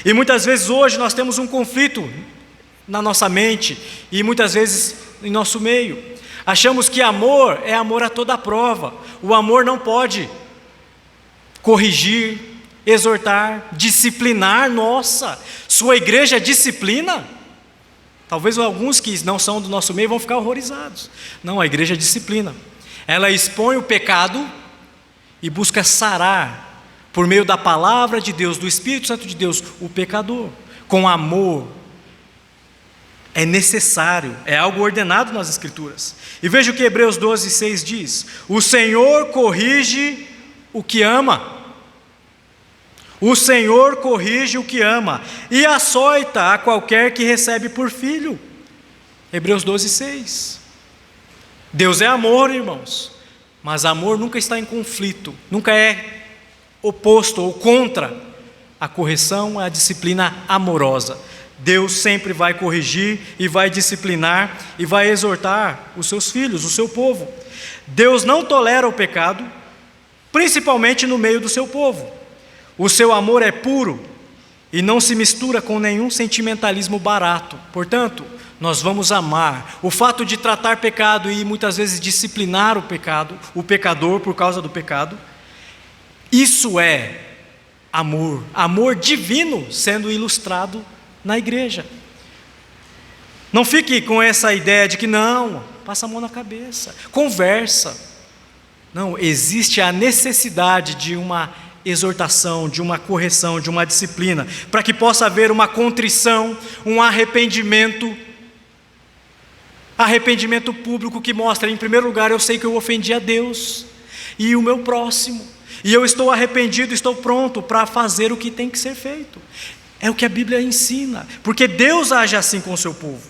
E muitas vezes hoje nós temos um conflito na nossa mente e muitas vezes em nosso meio. Achamos que amor é amor a toda prova. O amor não pode corrigir, exortar, disciplinar. Nossa, sua igreja disciplina? Talvez alguns que não são do nosso meio vão ficar horrorizados. Não, a igreja disciplina. Ela expõe o pecado e busca sarar, por meio da palavra de Deus, do Espírito Santo de Deus, o pecador, com amor. É necessário, é algo ordenado nas Escrituras. E veja o que Hebreus 12:6 diz: o Senhor corrige o que ama. O Senhor corrige o que ama e açoita a qualquer que recebe por filho. Hebreus 12:6. Deus é amor, irmãos, mas amor nunca está em conflito, nunca é oposto ou contra a correção, a disciplina amorosa. Deus sempre vai corrigir e vai disciplinar e vai exortar os seus filhos, o seu povo. Deus não tolera o pecado, principalmente no meio do seu povo. O seu amor é puro e não se mistura com nenhum sentimentalismo barato. Portanto, nós vamos amar. O fato de tratar pecado e muitas vezes disciplinar o pecador por causa do pecado, isso é amor, amor divino sendo ilustrado na igreja. Não fique com essa ideia de que não, passa a mão na cabeça, conversa. Não, existe a necessidade de uma exortação, de uma correção, de uma disciplina, para que possa haver uma contrição, um arrependimento público que mostra, em primeiro lugar, eu sei que eu ofendi a Deus e o meu próximo, e eu estou arrependido, estou pronto para fazer o que tem que ser feito. É o que a Bíblia ensina, porque Deus age assim com o seu povo.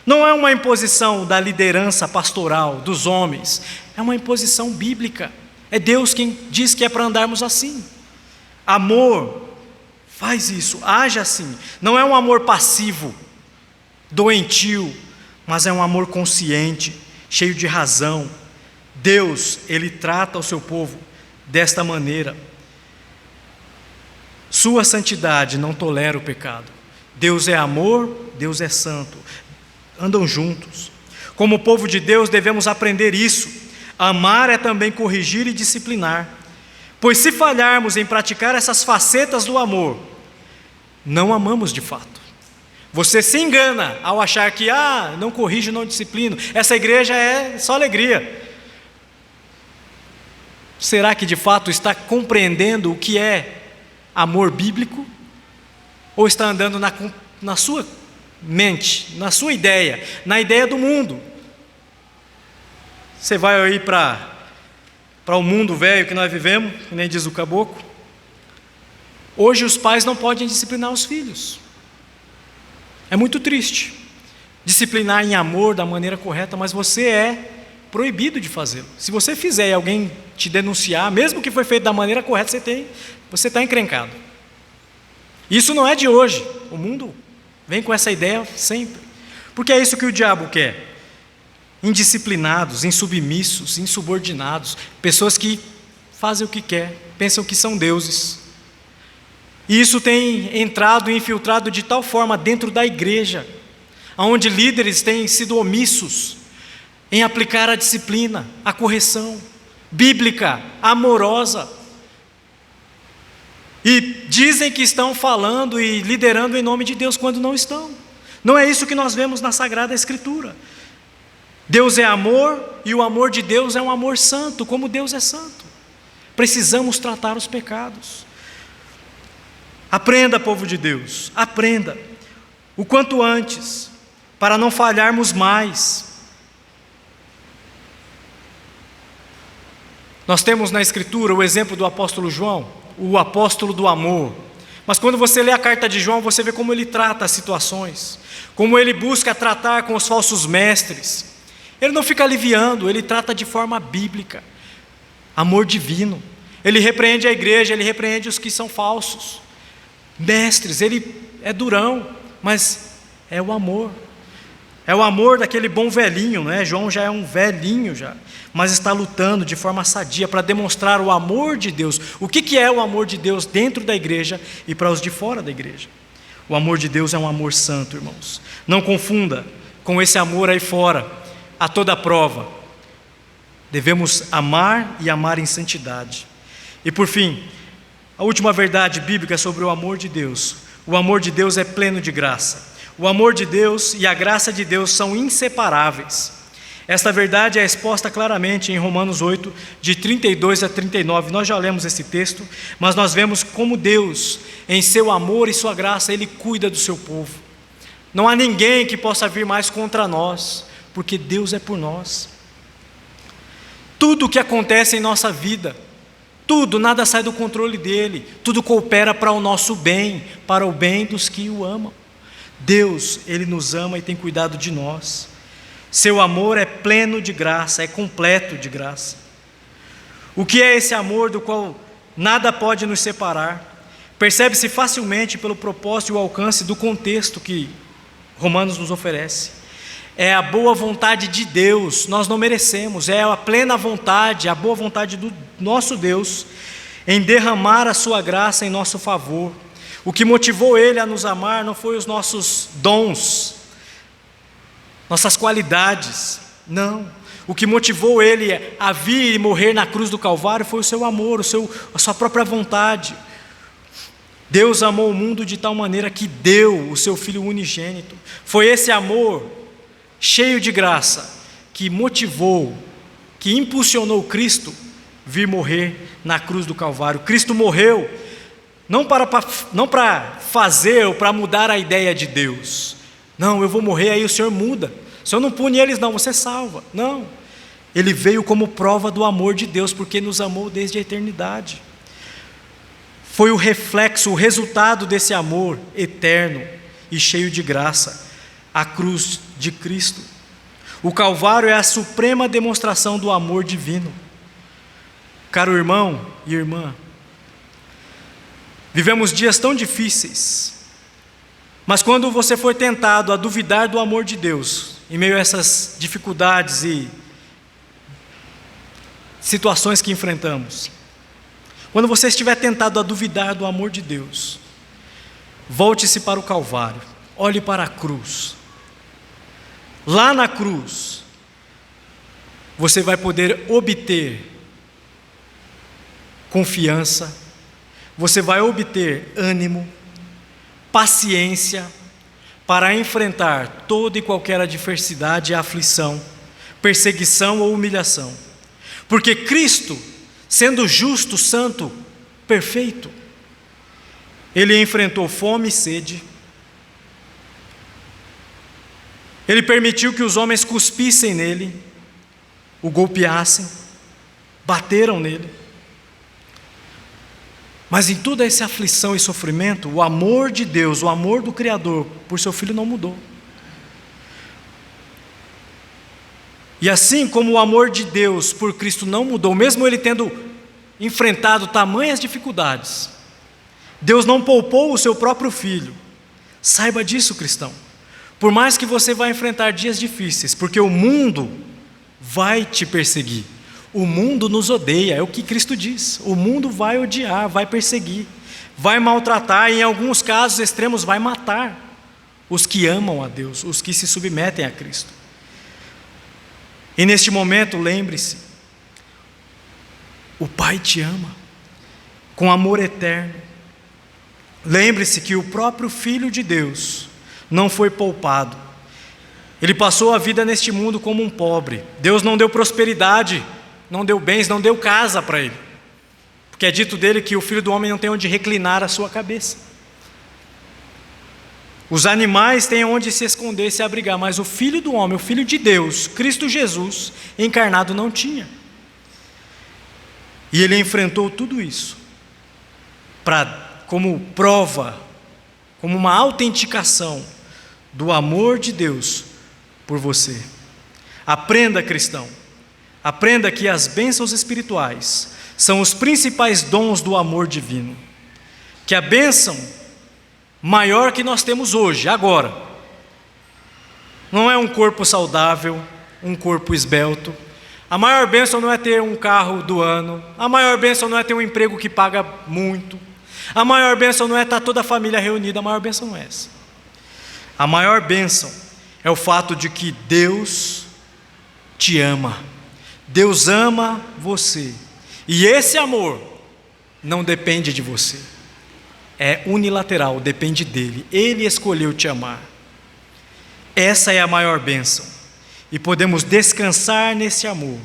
Não é uma imposição da liderança pastoral, dos homens, é uma imposição bíblica. É Deus quem diz que é para andarmos assim. Amor faz isso, age assim. Não é um amor passivo, doentio, mas é um amor consciente, cheio de razão. Deus, Ele trata o seu povo desta maneira. Sua santidade não tolera o pecado. Deus é amor, Deus é santo. Andam juntos. Como povo de Deus devemos aprender isso. Amar é também corrigir e disciplinar. Pois se falharmos em praticar essas facetas do amor, não amamos de fato. Você se engana ao achar que, não corrijo, não disciplino, essa igreja é só alegria. Será que de fato está compreendendo o que é amor bíblico? Ou está andando na sua mente, na sua ideia, na ideia do mundo? Você vai aí para o mundo velho que nós vivemos, que nem diz o caboclo. Hoje os pais não podem disciplinar os filhos. É muito triste. Disciplinar em amor da maneira correta, mas você é proibido de fazê-lo. Se você fizer e alguém te denunciar, mesmo que foi feito da maneira correta, você está encrencado. Isso não é de hoje. O mundo vem com essa ideia sempre. Porque é isso que o diabo quer. Indisciplinados, insubmissos, insubordinados, pessoas que fazem o que quer, pensam que são deuses. E isso tem entrado e infiltrado de tal forma dentro da igreja, onde líderes têm sido omissos, em aplicar a disciplina, a correção bíblica, amorosa. E dizem que estão falando e liderando em nome de Deus quando não estão. Não é isso que nós vemos na Sagrada Escritura. Deus é amor e o amor de Deus é um amor santo, como Deus é santo. Precisamos tratar os pecados. Aprenda, povo de Deus, aprenda o quanto antes, para não falharmos mais. Nós temos na Escritura o exemplo do apóstolo João, o apóstolo do amor. Mas quando você lê a carta de João, você vê como ele trata as situações, como ele busca tratar com os falsos mestres. Ele não fica aliviando, ele trata de forma bíblica, amor divino. Ele repreende a igreja, ele repreende os que são falsos mestres. Ele é durão, mas é o amor. É o amor daquele bom velhinho, né? João já é um velhinho já, mas está lutando de forma sadia para demonstrar o amor de Deus. O que é o amor de Deus dentro da igreja e para os de fora da igreja? O amor de Deus é um amor santo, irmãos. Não confunda com esse amor aí fora, a toda prova. Devemos amar e amar em santidade. E por fim, a última verdade bíblica sobre o amor de Deus. O amor de Deus é pleno de graça. O amor de Deus e a graça de Deus são inseparáveis. Esta verdade é exposta claramente em Romanos 8, de 32 a 39. Nós já lemos esse texto, mas nós vemos como Deus, em seu amor e sua graça, Ele cuida do seu povo. Não há ninguém que possa vir mais contra nós, porque Deus é por nós. Tudo o que acontece em nossa vida, tudo, nada sai do controle dEle, tudo coopera para o nosso bem, para o bem dos que o amam. Deus, Ele nos ama e tem cuidado de nós. Seu amor é pleno de graça, é completo de graça. O que é esse amor do qual nada pode nos separar? Percebe-se facilmente pelo propósito e o alcance do contexto que Romanos nos oferece. É a boa vontade de Deus, nós não merecemos, é a plena vontade, a boa vontade do nosso Deus em derramar a sua graça em nosso favor. O que motivou Ele a nos amar não foi os nossos dons, nossas qualidades, não. O que motivou Ele a vir e morrer na cruz do Calvário foi o seu amor, a sua própria vontade. Deus amou o mundo de tal maneira que deu o seu Filho unigênito. Foi esse amor cheio de graça que motivou, que impulsionou Cristo vir morrer na cruz do Calvário. Cristo morreu não para fazer ou para mudar a ideia de Deus. Não, eu vou morrer, aí o Senhor muda. O Senhor não pune eles não, você salva. Não, Ele veio como prova do amor de Deus, porque nos amou desde a eternidade. Foi o reflexo, o resultado desse amor eterno e cheio de graça, a cruz de Cristo. O Calvário é a suprema demonstração do amor divino. Caro irmão e irmã, vivemos dias tão difíceis, mas quando você for tentado a duvidar do amor de Deus, em meio a essas dificuldades e situações que enfrentamos, quando você estiver tentado a duvidar do amor de Deus, volte-se para o Calvário, olhe para a cruz. Lá na cruz, você vai poder obter confiança, você vai obter ânimo, paciência, para enfrentar toda e qualquer adversidade e aflição, perseguição ou humilhação. Porque Cristo, sendo justo, santo, perfeito, Ele enfrentou fome e sede. Ele permitiu que os homens cuspissem nele, o golpeassem, bateram nele. Mas em toda essa aflição e sofrimento, o amor de Deus, o amor do Criador por seu Filho não mudou. E assim como o amor de Deus por Cristo não mudou, mesmo Ele tendo enfrentado tamanhas dificuldades, Deus não poupou o seu próprio Filho. Saiba disso, cristão. Por mais que você vá enfrentar dias difíceis, porque o mundo vai te perseguir. O mundo nos odeia, é o que Cristo diz. O mundo vai odiar, vai perseguir, vai maltratar e em alguns casos extremos vai matar os que amam a Deus, os que se submetem a Cristo. E neste momento, lembre-se, o Pai te ama com amor eterno. Lembre-se que o próprio Filho de Deus não foi poupado. Ele passou a vida neste mundo como um pobre. Deus não deu prosperidade, não deu bens, não deu casa para ele. Porque é dito dele que o Filho do Homem não tem onde reclinar a sua cabeça. Os animais têm onde se esconder e se abrigar, mas o Filho do Homem, o Filho de Deus, Cristo Jesus, encarnado, não tinha. E ele enfrentou tudo isso como prova, como uma autenticação do amor de Deus por você. Aprenda, cristão, aprenda que as bênçãos espirituais são os principais dons do amor divino. Que a bênção maior que nós temos hoje, agora, não é um corpo saudável, um corpo esbelto. A maior bênção não é ter um carro do ano. A maior bênção não é ter um emprego que paga muito. A maior bênção não é estar toda a família reunida. A maior bênção não é essa. A maior bênção é o fato de que Deus te ama. Deus ama você. E esse amor não depende de você. É unilateral, depende dele. Ele escolheu te amar. Essa é a maior bênção. E podemos descansar nesse amor,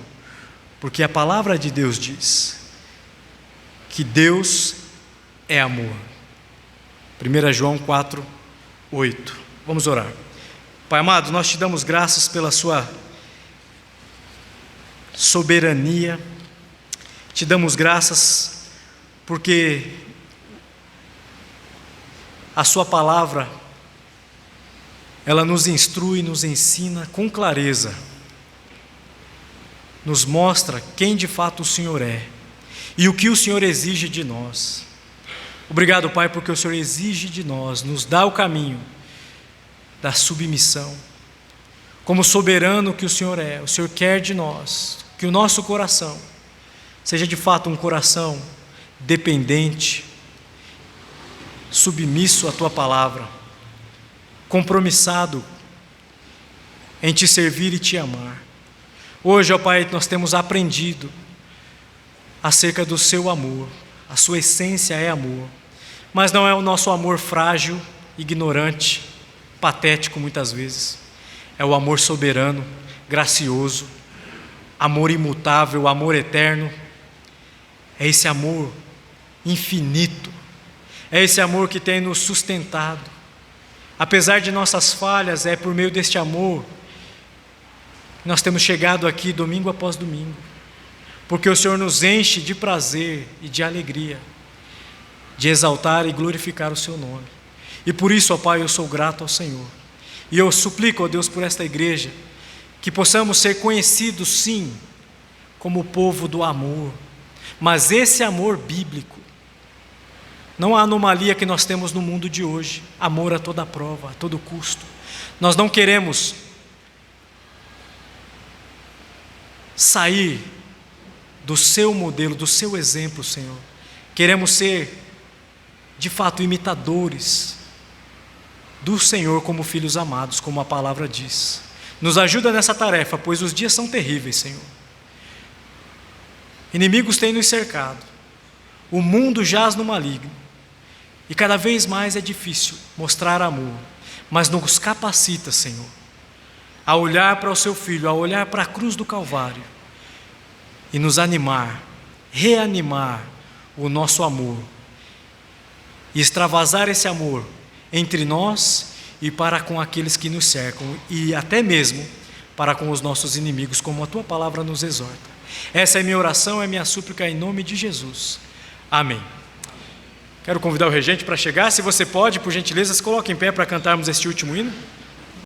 porque a palavra de Deus diz que Deus é amor. 1 João 4:8. Vamos orar. Pai amado, nós te damos graças pela sua soberania, te damos graças porque a sua palavra, ela nos instrui, nos ensina com clareza, nos mostra quem de fato o Senhor é e o que o Senhor exige de nós. Obrigado, Pai, porque o Senhor exige de nós, nos dá o caminho da submissão. Como soberano que o Senhor é, o Senhor quer de nós que o nosso coração seja de fato um coração dependente, submisso à Tua palavra, compromissado em Te servir e Te amar. Hoje, ó Pai, nós temos aprendido acerca do Seu amor. A Sua essência é amor, mas não é o nosso amor frágil, ignorante, patético muitas vezes. É o amor soberano, gracioso, amor imutável, amor eterno. É esse amor infinito, é esse amor que tem nos sustentado. Apesar de nossas falhas, é por meio deste amor que nós temos chegado aqui domingo após domingo, porque o Senhor nos enche de prazer e de alegria, de exaltar e glorificar o Seu nome. E por isso, ó Pai, eu sou grato ao Senhor. E eu suplico, ó Deus, por esta igreja, que possamos ser conhecidos, sim, como o povo do amor, mas esse amor bíblico. Não há anomalia que nós temos no mundo de hoje, amor a toda prova, a todo custo. Nós não queremos sair do Seu modelo, do Seu exemplo, Senhor. Queremos ser, de fato, imitadores do Senhor como filhos amados, como a palavra diz. Nos ajuda nessa tarefa, pois os dias são terríveis, Senhor. Inimigos têm nos cercado, o mundo jaz no maligno, e cada vez mais é difícil mostrar amor, mas nos capacita, Senhor, a olhar para o Seu Filho, a olhar para a cruz do Calvário, e nos animar, reanimar o nosso amor, e extravasar esse amor entre nós e para com aqueles que nos cercam, e até mesmo para com os nossos inimigos, como a Tua palavra nos exorta. Essa é minha oração, é minha súplica em nome de Jesus. Amém. Quero convidar o regente para chegar. Se você pode, por gentileza, se coloque em pé para cantarmos este último hino.